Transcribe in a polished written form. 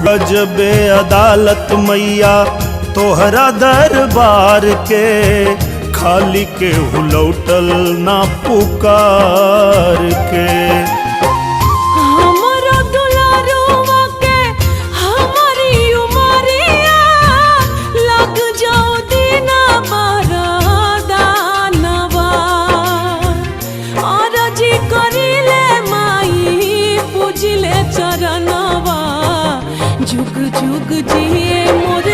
गजबे अदालत मैया तोहरा दरबार के, खाली के हुलौटल ना पुकार के। चरणवा जुग जुग जिए मोर